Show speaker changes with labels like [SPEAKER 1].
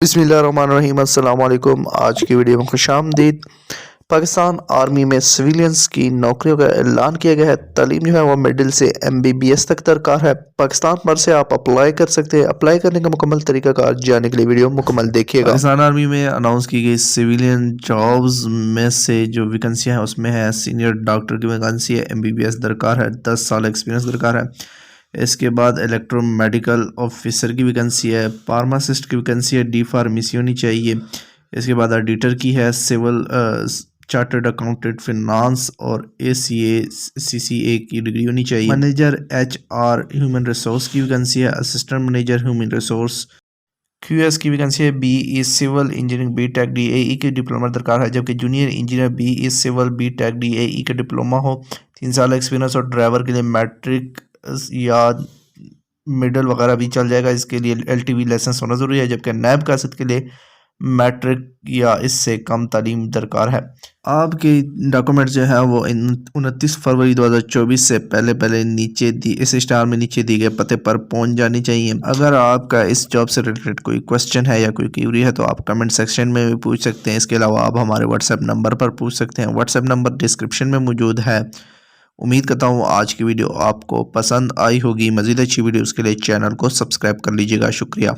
[SPEAKER 1] बिस्मिल्लाहिर्रहमानिर्रहीम अस्सलाम वालेकुम। आज की वीडियो में खुशामदीद। पाकिस्तान आर्मी में सिविलियंस की नौकरियों का ऐलान किया गया है। तालीम जो है वो मिडिल से MBBS तक दरकार है। पाकिस्तान भर से आप अप्लाई कर सकते हैं। अप्लाई करने का मुकम्मल तरीकाकार जानने के लिए वीडियो मुकम्मल देखिएगा।
[SPEAKER 2] पाकिस्तान आर्मी में अनाउंस की गई सिविलियन जॉब्स में से जो वैकेंसियां हैं उसमें है सीनियर डॉक्टर की वैकेंसी है, MBBS दरकार है, 10 साल एक्सपीरियंस दरकार है। इसके बाद इलेक्ट्रो मेडिकल ऑफिसर की वैकेंसी है, फार्मासिस्ट की वैकेंसी है, डी फार्मेसी होनी चाहिए। इसके बाद ऑडिटर की है, सिविल चार्टर्ड अकाउंटेंट फिनांस और ACA CCA की डिग्री होनी चाहिए। मैनेजर HR ह्यूमन रिसोर्स की वैकेंसी है, assistant manager human resource QS की वैकेंसी है। BE civil engineering BTech DAE की डिप्लोमा दरकार है, जबकि junior engineer BE civil BTech DAE का डिप्लोमा हो, 3 साल एक्सपीरियंस और ड्राइवर के लिए मैट्रिक या मिडल वगैरह भी चल जाएगा। इसके लिए LTV लाइसेंस होना ज़रूरी है, जबकि नैब कासिद के लिए मैट्रिक या इससे कम तालीम दरकार है। आपके डॉक्यूमेंट जो है वो 29 फरवरी 2024 से पहले नीचे इस स्टार में नीचे दिए गए पते पर पहुंच जानी चाहिए। अगर आपका इस जॉब से रिलेटेड कोई क्वेश्चन है या कोई क्यूरी है तो आप कमेंट सेक्शन में भी पूछ सकते हैं। इसके अलावा आप हमारे व्हाट्सएप नंबर पर पूछ सकते हैं। व्हाट्सएप नंबर डिस्क्रिप्शन में मौजूद है। उम्मीद करता हूँ आज की वीडियो आपको पसंद आई होगी। मज़ीद अच्छी वीडियोज़ के लिए चैनल को सब्सक्राइब कर लीजिएगा। शुक्रिया।